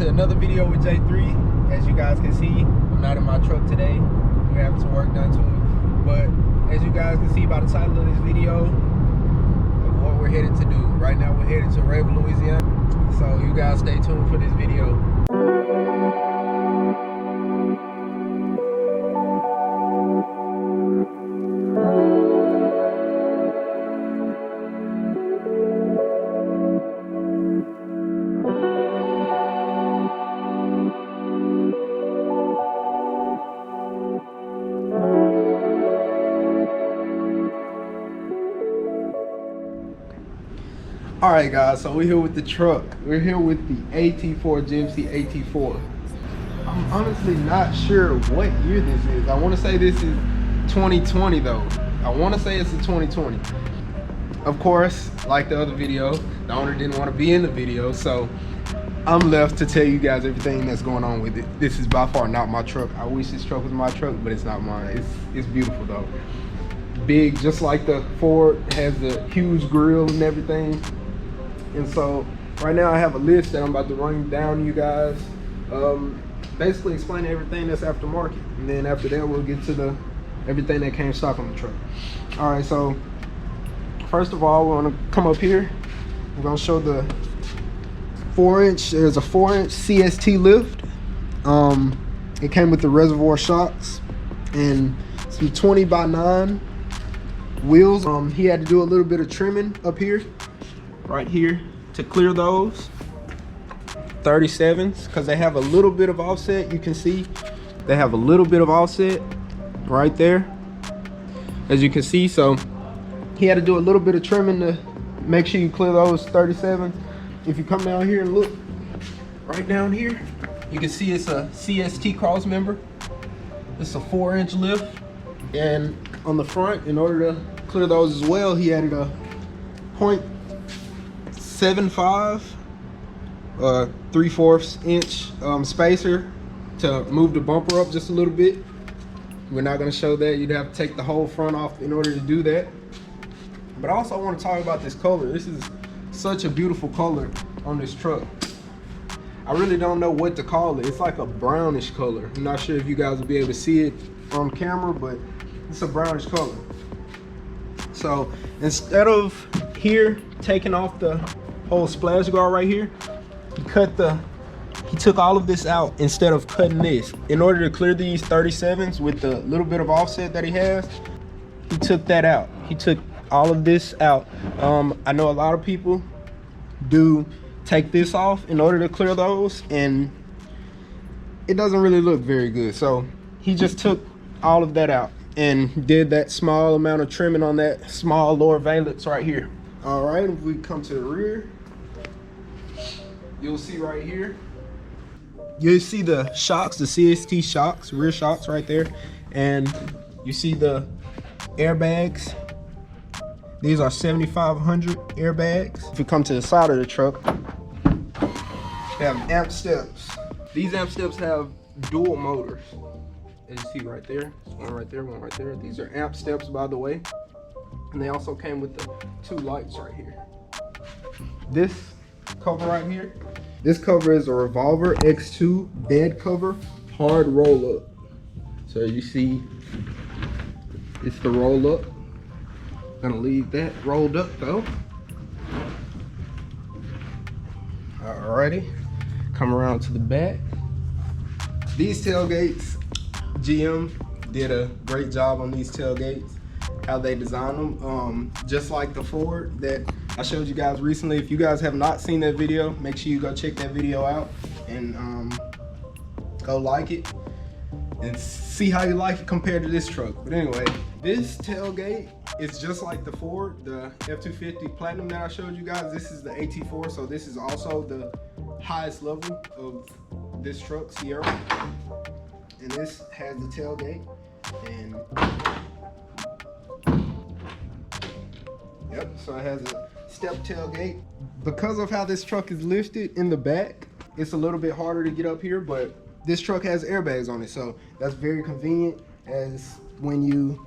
to another video with J3. As you guys can see, I'm not in my truck today. We're having some work done to it. But as you guys can see by the title of this video, of what we're headed to do. Right now we're headed to Raven, Louisiana. So you guys stay tuned for this video. Alright guys, so we're here with the truck. We're here with the AT4, GMC AT4. I'm honestly not sure what year this is. I want to say this is 2020 though. I want to say it's a 2020. Of course, like the other video, the owner didn't want to be in the video, so I'm left to tell you guys everything that's going on with it. This is by far not my truck. I wish this truck was my truck, but it's not mine. It's beautiful though. Big, just like the Ford, has the huge grill and everything. And so right now I have a list that I'm about to run down to you guys, basically explaining everything that's aftermarket, and then after that we'll get to everything that came stock on the truck. All right, so first of all, we're gonna come up here. We're gonna show the 4-inch. There's a 4-inch CST lift. It came with the reservoir shocks and some 20x9 wheels. He had to do a little bit of trimming up here, right here, to clear those 37s, because they have a little bit of offset. You can see they have a little bit of offset right there, as you can see. So he had to do a little bit of trimming to make sure you clear those 37s. If you come down here and look right down here, you can see it's a CST cross member. It's a 4-inch lift, and on the front, in order to clear those as well, he added a 0.75 3/4 inch spacer to move the bumper up just a little bit. We're not going to show that. You'd have to take the whole front off in order to do that. But I also want to talk about this color. This is such a beautiful color on this truck. I really don't know what to call it. It's like a brownish color. I'm not sure if you guys will be able to see it on camera, but it's a brownish color. So instead of here taking off the whole splash guard right here, he took all of this out instead of cutting this. In order to clear these 37s with the little bit of offset that he has, he took that out. He took all of this out. I know a lot of people do take this off in order to clear those, and it doesn't really look very good. So he just took all of that out and did that small amount of trimming on that small lower valence right here. All right, if we come to the rear, you'll see right here, you'll see the shocks, the CST shocks, rear shocks right there, and you see the airbags. These are 7500 airbags. If you come to the side of the truck, they have amp steps. These amp steps have dual motors. As you see right there, one right there, one right there. These are amp steps, by the way. And they also came with the 2 lights right here. This cover right here, this cover is a Revolver X2 bed cover, hard roll up. So you see, it's the roll up. Gonna leave that rolled up though. Alrighty, come around to the back. These tailgates, GM did a great job on these tailgates, how they designed them. Just like the Ford that I showed you guys recently. If you guys have not seen that video, make sure you go check that video out and go like it and see how you like it compared to this truck. But anyway, this tailgate is just like the Ford, the F250 Platinum that I showed you guys. This is the AT4, so this is also the highest level of this truck, Sierra. And this has the tailgate, and yep, so it has a step tailgate. Because of how this truck is lifted in the back, it's a little bit harder to get up here, but this truck has airbags on it, so that's very convenient, as when you'll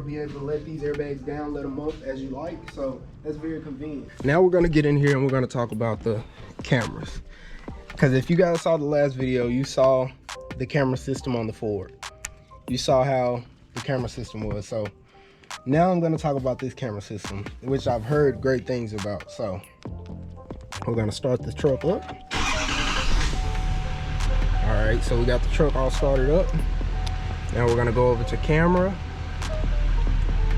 be able to let these airbags down, let them up as you like. So that's very convenient. Now we're gonna get in here and we're gonna talk about the cameras. Because if you guys saw the last video, you saw the camera system on the Ford. You saw how the camera system was. So now I'm going to talk about this camera system, which I've heard great things about. So we're going to start the truck up. All right, so we got the truck all started up. Now we're going to go over to camera,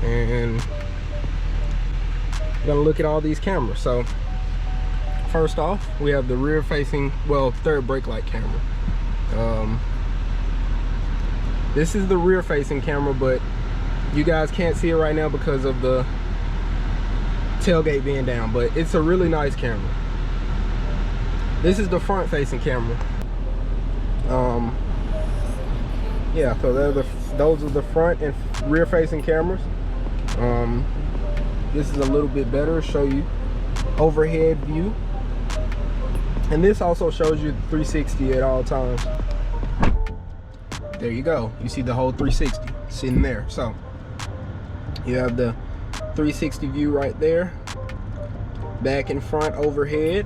and we're going to look at all these cameras. So first off, we have the rear facing, well, third brake light camera. This is the rear facing camera, but you guys can't see it right now because of the tailgate being down, but it's a really nice camera. This is the front facing camera. Yeah, so those are the front and rear facing cameras. This is a little bit better, show you overhead view. And this also shows you 360 at all times. There you go. You see the whole 360 sitting there. So you have the 360 view right there. Back and front overhead.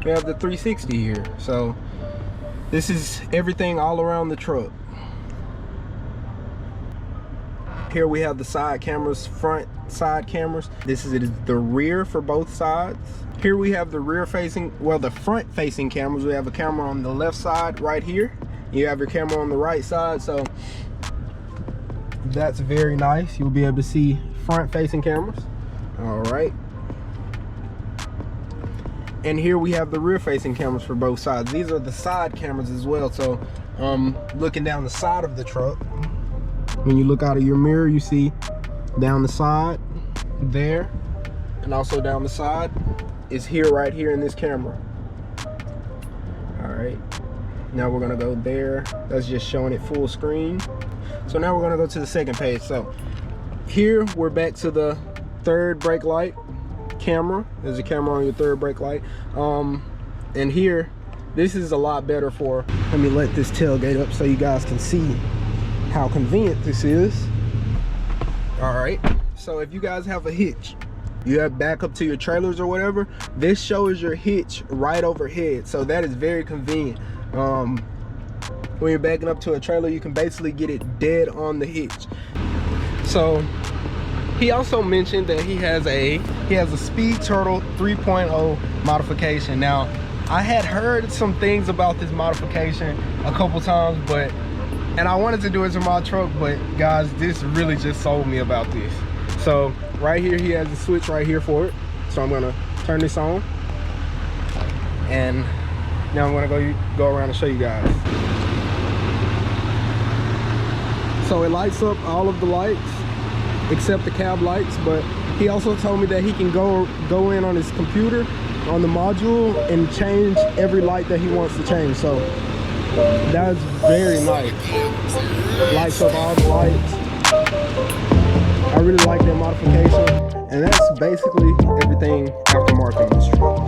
We have the 360 here. So this is everything all around the truck. Here we have the side cameras, front side cameras. This is the rear for both sides. Here we have the rear facing, well, the front facing cameras. We have a camera on the left side right here. You have your camera on the right side, so that's very nice. You'll be able to see front facing cameras. All right. And here we have the rear facing cameras for both sides. These are the side cameras as well. So looking down the side of the truck, when you look out of your mirror, you see down the side there, and also down the side is here, right here in this camera. All right, now we're gonna go there. That's just showing it full screen. So now we're gonna go to the second page. So here we're back to the third brake light camera. There's a camera on your third brake light. And here, this is a lot better for, let me let this tailgate up so you guys can see how convenient this is. All right, so if you guys have a hitch, you have backup to your trailers or whatever, this shows your hitch right overhead. So that is very convenient. When you're backing up to a trailer, you can basically get it dead on the hitch. So he also mentioned that he has a Speed Turtle 3.0 modification. Now, I had heard some things about this modification a couple times, and I wanted to do it to my truck, but guys, this really just sold me about this. So right here, he has a switch right here for it. So I'm gonna turn this on, and now I'm gonna go around and show you guys. So it lights up all of the lights except the cab lights, but he also told me that he can go in on his computer on the module and change every light that he wants to change. So that's very nice. Lights up all the lights. I really like that modification, and that's basically everything aftermarket on this truck.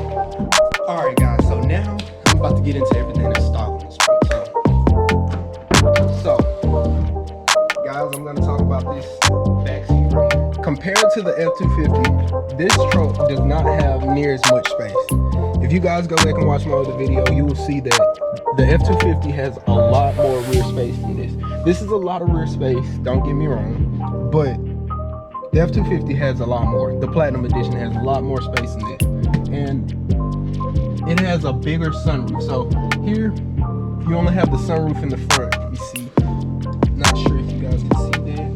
All right, guys. So now I'm about to get into everything that's stock on this truck. So guys, I'm gonna talk about this backseat right here. Compared to the F250, this truck does not have near as much space. If you guys go back and watch my other video, you will see that the F250 has a lot more rear space than this. This is a lot of rear space, don't get me wrong, but the F250 has a lot more. The Platinum Edition has a lot more space than this. And it has a bigger sunroof. So here, you only have the sunroof in the front, you see. Not sure if you guys can see that.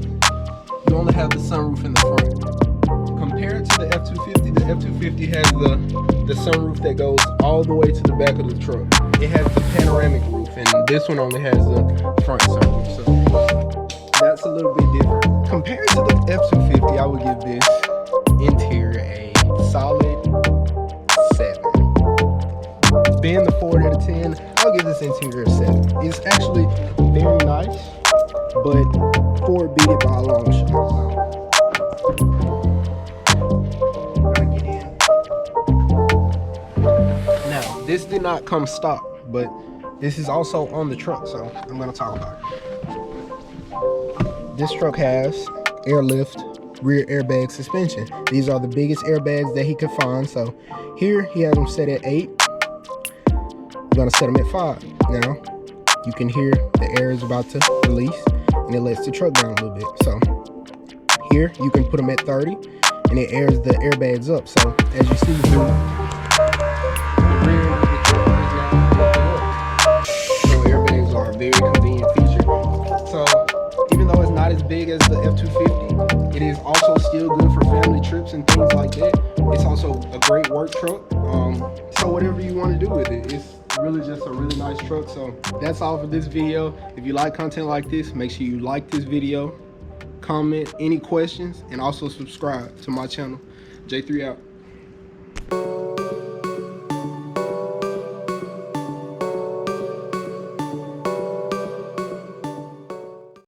You only have the sunroof in the front. Compared to the F250, the F250 has the sunroof that goes all the way to the back of the truck. It has the panoramic roof, and this one only has the front sunroof. So that's a little bit different. Compared to the F250, I would give this interior a solid 7. Being the Ford out of 10, I'll give this interior a 7. It's actually very nice, but Ford beat it by a long shot. Now, this did not come stock, but this is also on the truck, so I'm gonna talk about it. This truck has airlift rear airbag suspension. These are the biggest airbags that he could find. So here he has them set at 8. We're gonna set them at 5. Now you can hear the air is about to release and it lets the truck down a little bit. So here you can put them at 30 and it airs the airbags up. So as you see here, the rear of the truck is now up. So airbags are a very convenient feature. So even though it's not as big as the F250, it is also still good for family trips and things like that. It's also a great work truck. So whatever you want to do with it, it's really just a really nice truck. So that's all for this video. If you like content like this, make sure you like this video, comment any questions, and also subscribe to my channel. J3 out.